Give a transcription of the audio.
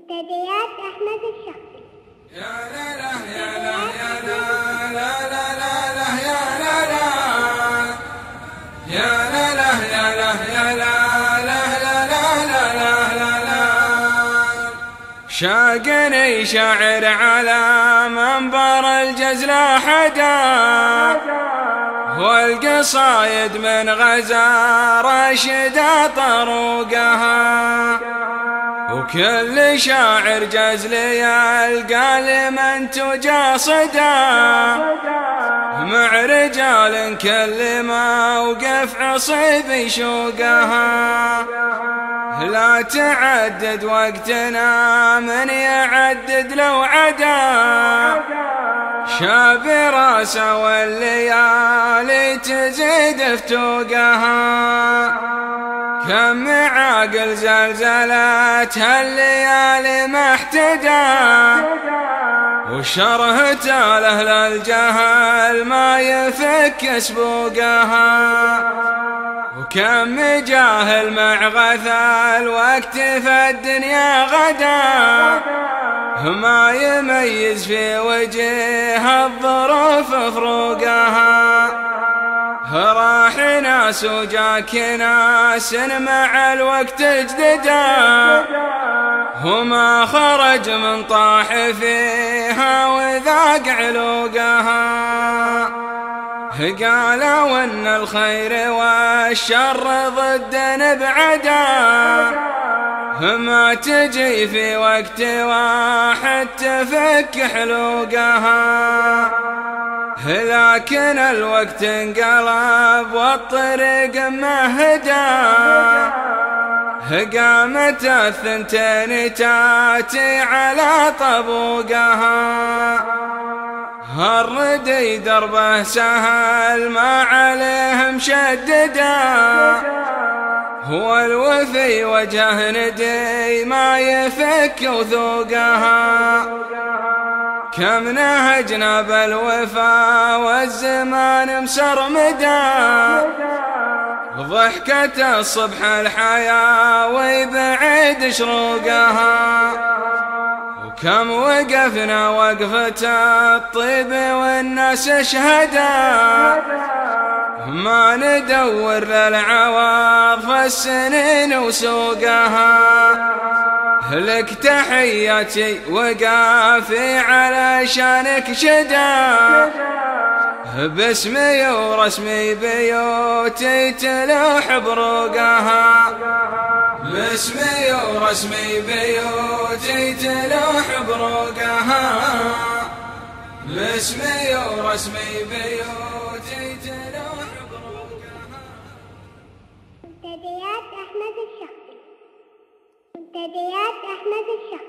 منتديات أحمد الشخصي. يا لا لا يا لا يا لا لا لا لا لا يا لا لا يا لا لا يا لا يا لا لا لا لا لا لا لا. شاقني شاعر على منبر الجزل حدا، والقصايد من غزا راشدة طروقها، وكل شاعر جزل يلقى لمن تجاصدا، مع رجال كل موقف عصيب يشوقها. لا تعدد وقتنا من يعدد لو عدا، شاب راسه والليالي تزيد فتوقها. كم معاقل زلزلتها الليالي ما احتدى، وشرهته لأهل الجهل ما يفك سبوقها. وكم جاهل مع غثى الوقت في الدنيا غدا، ما يميز في وجه الظروف فروقها. راح ناس وجاك ناس مع الوقت اجددا، وما خرج من طاح فيها وذاق علوقها. قالوا ان الخير والشر ضد نبعدا، ما تجي في وقت واحد تفك حلوقها. لكن الوقت انقلب والطريق مهدا، قامت الثنتين تاتي على طبوقها. الردي دربه سهل ما عليه مشددا، هو الوفي وجه ندي ما يفك وثوقها. كم نهجنا بالوفا والزمان مسرمدا، ضحكة الصبح الحياة ويبعد شروقها. وكم وقفنا وقفة الطيب والناس شهدا، ما ندور للعواض فالسنين وسوقها. لك تحياتي وقافي على شانك شدا، باسمي ورسمي بيوتي تلوح بروقها. باسمي ورسمي بيوتي تلوح بروقها. باسمي ورسمي بيوتي تلوح بروقها. منتديات أحمد الشخصي. منتديات أحمد الشخصي.